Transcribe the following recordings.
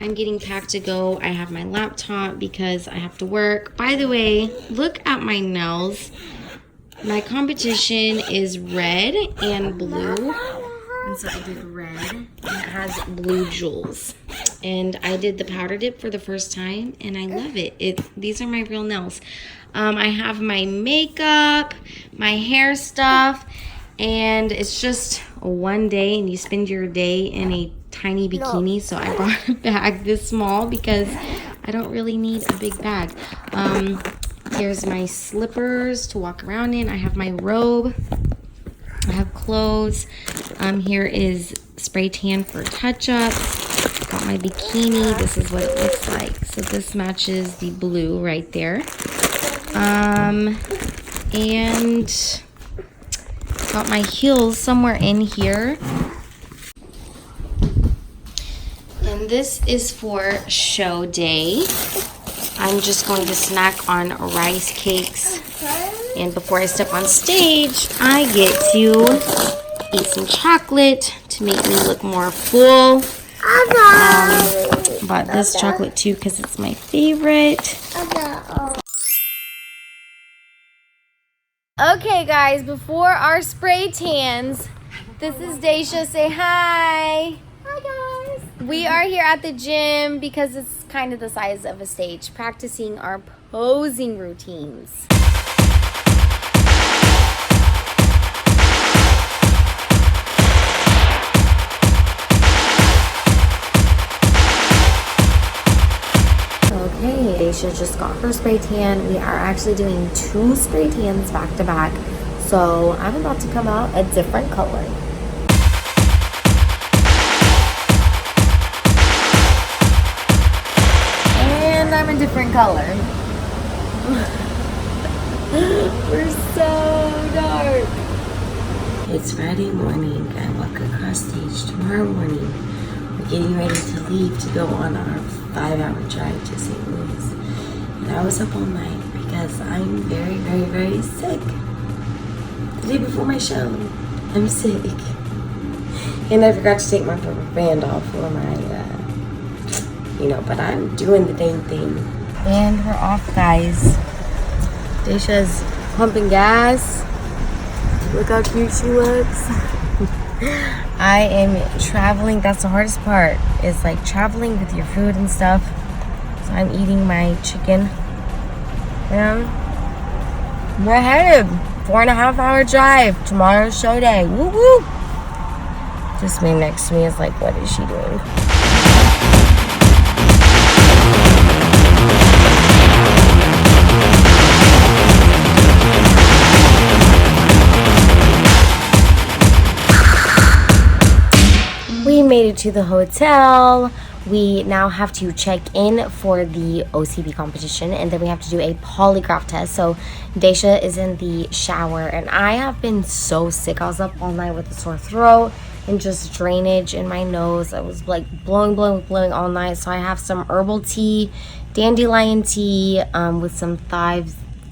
I'm getting packed to go. I have my laptop because I have to work. By the way, look at my nails. My competition is red and blue. And so I did red, and it has blue jewels. And I did the powder dip for the first time, and I love it. These are my real nails. I have my makeup, my hair stuff, and it's just one day, and you spend your day in a tiny bikini. So I brought a bag this small because I don't really need a big bag. Here's my slippers to walk around in. I have my robe. I have clothes. Here is spray tan for touch-ups. Got my bikini. This is what it looks like. So this matches the blue right there. And got my heels somewhere in here. And this is for show day. I'm just going to snack on rice cakes. And before I step on stage, I get to eat some chocolate to make me look more full. Bought this chocolate too because it's my favorite. Okay guys, before our spray tans, this is Daisha. Say hi. Hi guys. We are here at the gym because it's kind of the size of a stage, practicing our posing routines. Okay, Daisha just got her spray tan. We are actually doing 2 spray tans back to back. So I'm about to come out a different color. And I'm a different color. We're so dark. It's Friday morning. I walk across stage tomorrow morning. We're getting ready to leave to go on our 5-hour drive to St. Louis. And I was up all night because I'm very, very, very sick. The day before my show, I'm sick. And I forgot to take my rubber band off for my, but I'm doing the dang thing. And we're off, guys. Daisha's pumping gas. Look how cute she looks. I am traveling. That's the hardest part, is like traveling with your food and stuff. So I'm eating my chicken. And we're headed. 4.5-hour drive. Tomorrow's show day. Woo woo. This man next to me is like, what is she doing? We made it to the hotel. We now have to check in for the OCB competition, and then we have to do a polygraph test. So Daisha is in the shower, and I have been so sick. I was up all night with a sore throat and just drainage in my nose. I was like blowing all night. So I have some herbal tea, dandelion tea, with some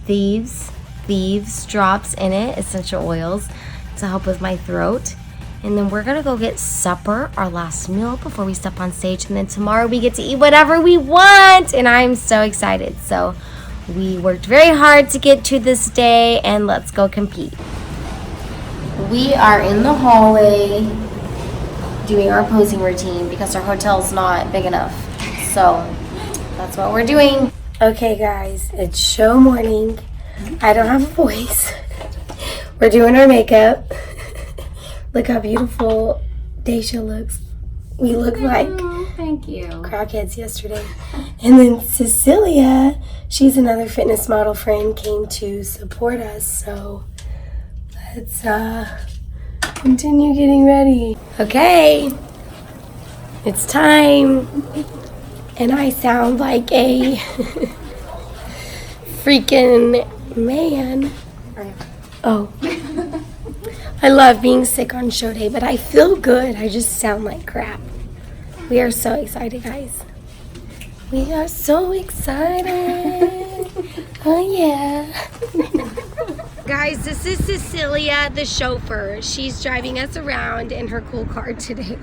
thieves drops in it, essential oils to help with my throat. And then we're gonna go get supper, our last meal before we step on stage. And then tomorrow we get to eat whatever we want. And I'm so excited. So we worked very hard to get to this day, and let's go compete. We are in the hallway doing our posing routine because our hotel's not big enough. So that's what we're doing. Okay guys, it's show morning. I don't have a voice. We're doing our makeup. Look how beautiful Daisha looks. We look like thank you. crackheads yesterday. And then Cecilia, she's another fitness model friend, came to support us. So let's continue getting ready. Okay, it's time. And I sound like a freaking man. Oh. I love being sick on show day, but I feel good. I just sound like crap. We are so excited, guys. We are so excited. Oh, yeah. Guys, this is Cecilia, the chauffeur. She's driving us around in her cool car today.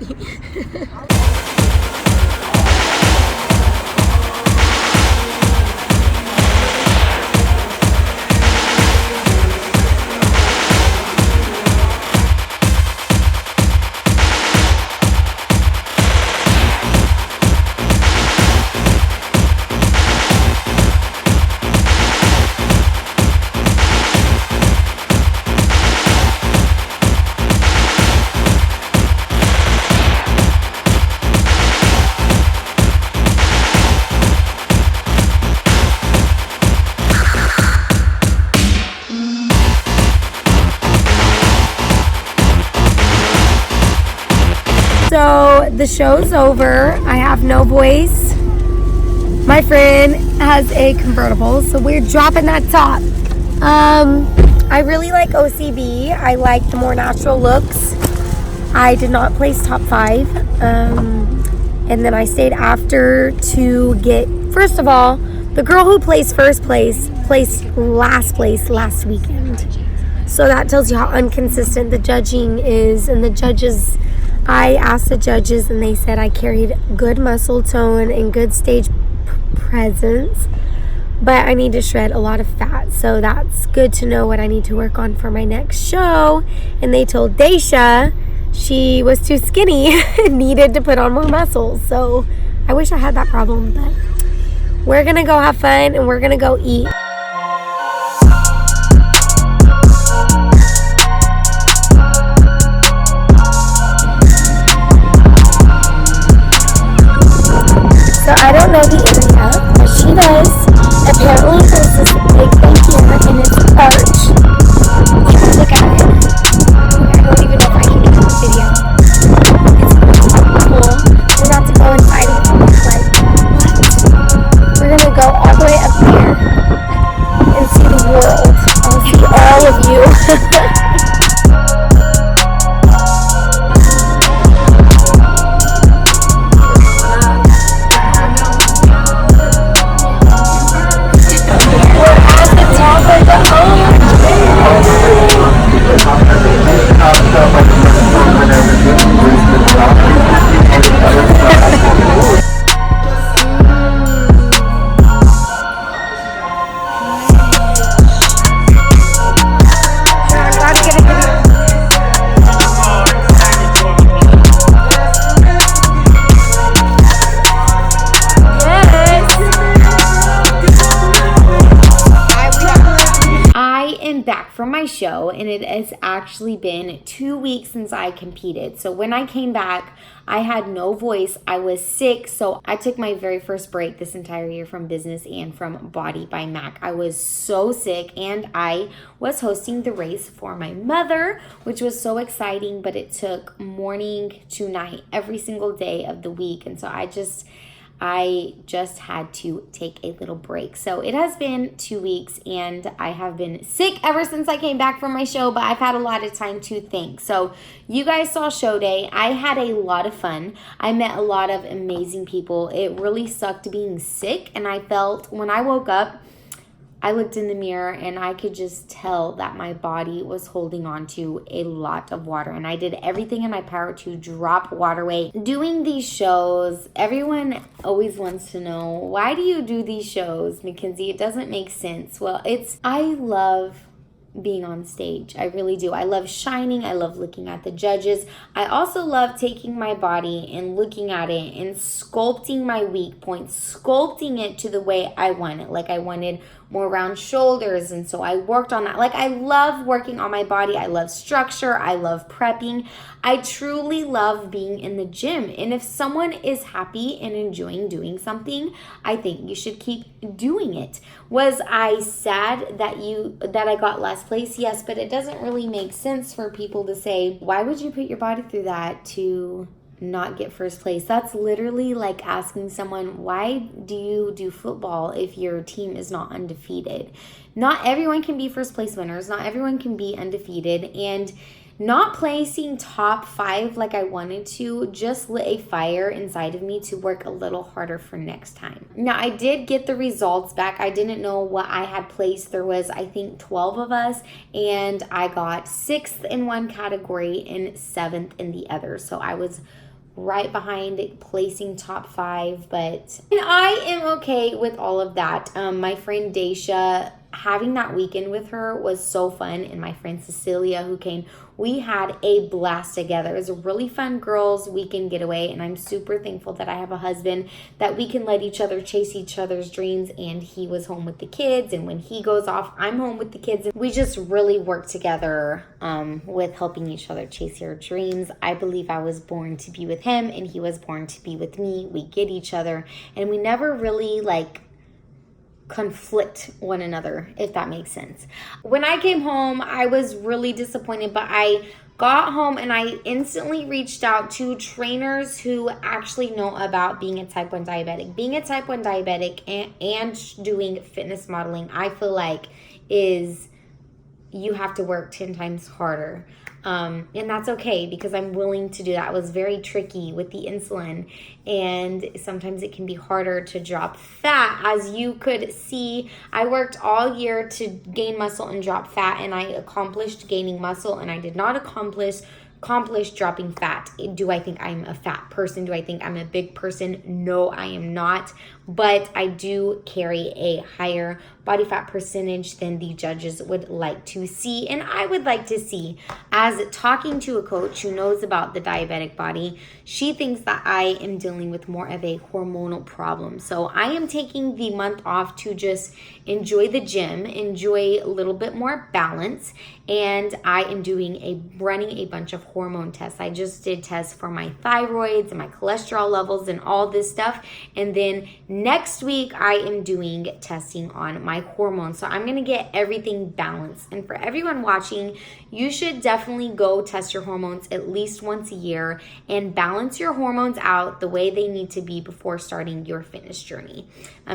the show's over. I have no voice. My friend has a convertible, so we're dropping that top. I really like OCB. I like the more natural looks. I did not place top 5. And then I stayed after to get, first of all, the girl who placed first place placed last place last weekend. So that tells you how inconsistent the judging is. And the judges, I asked the judges and they said I carried good muscle tone and good stage presence, but I need to shred a lot of fat. So that's good to know what I need to work on for my next show. And they told Daisha she was too skinny and needed to put on more muscles. So I wish I had that problem, but we're gonna go have fun and we're gonna go eat. So I don't know the area, but she does. Apparently there's this big thing here and it's arch. Look at it. I don't even know if I can get this video. It's really cool. We're about to go inside and like, what? We're gonna go all the way up there and see the world. I'll see all of you. Back from my show, and it has actually been 2 weeks since I competed. So when I came back, I had no voice. I was sick, so I took my very first break this entire year from business and from Body by Mac. I was so sick, and I was hosting the race for my mother, which was so exciting, but it took morning to night every single day of the week, and so I just had to take a little break. So it has been 2 weeks and I have been sick ever since I came back from my show, but I've had a lot of time to think. So you guys saw show day. I had a lot of fun. I met a lot of amazing people. It really sucked being sick, and I felt when I woke up, I looked in the mirror and I could just tell that my body was holding on to a lot of water, and I did everything in my power to drop water weight. Doing these shows, everyone always wants to know, why do you do these shows, Mackenzie? It doesn't make sense. Well, I love being on stage. I really do. I love shining. I love looking at the judges. I also love taking my body and looking at it and sculpting my weak points, sculpting it to the way I want it. Like I wanted more round shoulders, and so I worked on that. Like I love working on my body. I love structure. I love prepping. I truly love being in the gym. And if someone is happy and enjoying doing something, I think you should keep doing it. Was I sad that I got last place? Yes, but it doesn't really make sense for people to say, why would you put your body through that to not get first place? That's literally like asking someone, why do you do football if your team is not undefeated? Not everyone can be first place winners. Not everyone can be undefeated. And not placing top 5 like I wanted to just lit a fire inside of me to work a little harder for next time. Now, I did get the results back. I didn't know what I had placed. There was, I think, 12 of us, and I got 6th in one category and 7th in the other. So I was right behind placing top 5, and I am okay with all of that. My friend Daisha, having that weekend with her was so fun, and my friend Cecilia who came, we had a blast together. It was a really fun girls weekend getaway, and I'm super thankful that I have a husband that we can let each other chase each other's dreams. And he was home with the kids, and when he goes off, I'm home with the kids, and we just really work together with helping each other chase your dreams. I believe I was born to be with him, and he was born to be with me. We get each other, and we never really conflict one another, if that makes sense. When I came home, I was really disappointed, but I got home and I instantly reached out to trainers who actually know about being a type 1 diabetic. Being a type 1 diabetic and doing fitness modeling, I feel like is you have to work 10 times harder. And that's okay because I'm willing to do that. It was very tricky with the insulin, and sometimes it can be harder to drop fat. As you could see, I worked all year to gain muscle and drop fat, and I accomplished gaining muscle, and I did not accomplish dropping fat. Do I think I'm a fat person? Do I think I'm a big person? No, I am not. But I do carry a higher body fat percentage than the judges would like to see, and I would like to see. As talking to a coach who knows about the diabetic body, she thinks that I am dealing with more of a hormonal problem. So I am taking the month off to just enjoy the gym, enjoy a little bit more balance, and I am running a bunch of hormone tests. I just did tests for my thyroids and my cholesterol levels and all this stuff, and then next week I am doing testing on my hormones. So I'm going to get everything balanced. And for everyone watching, you should definitely go test your hormones at least once a year and balance your hormones out the way they need to be before starting your fitness journey,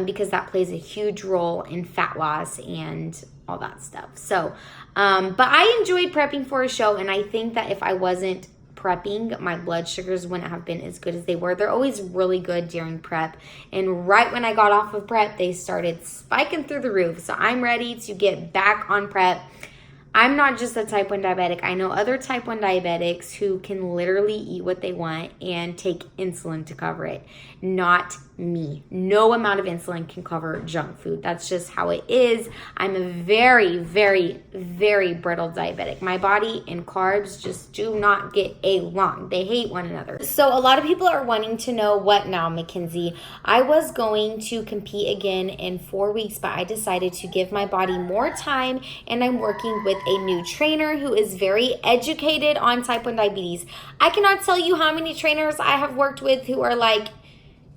because that plays a huge role in fat loss and all that stuff. So, but I enjoyed prepping for a show, and I think that if I wasn't prepping, my blood sugars wouldn't have been as good as they were. They're always really good during prep, and right when I got off of prep, they started spiking through the roof. So I'm ready to get back on prep. I'm not just a type 1 diabetic. I know other type 1 diabetics who can literally eat what they want and take insulin to cover it. Not me. No amount of insulin can cover junk food. That's just how it is. I'm a very, very, very brittle diabetic. My body and carbs just do not get along. They hate one another. So a lot of people are wanting to know, what now, Mackenzie? I was going to compete again in 4 weeks, but I decided to give my body more time, and I'm working with a new trainer who is very educated on type 1 diabetes. I cannot tell you how many trainers I have worked with who are like,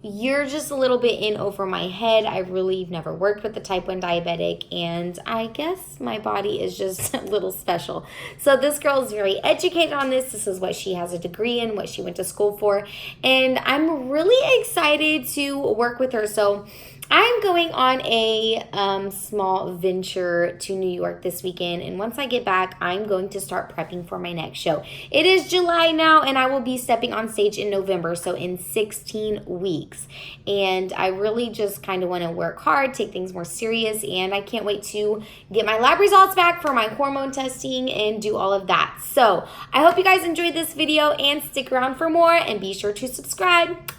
you're just a little bit in over my head. I really never worked with a type 1 diabetic, and I guess my body is just a little special. So this girl is very educated on this. This is what she has a degree in, what she went to school for, and I'm really excited to work with her. So I'm going on a small venture to New York this weekend, and once I get back, I'm going to start prepping for my next show. It is July now, and I will be stepping on stage in November, so in 16 weeks. And I really just kind of want to work hard, take things more serious, and I can't wait to get my lab results back for my hormone testing and do all of that. So I hope you guys enjoyed this video and stick around for more, and be sure to subscribe.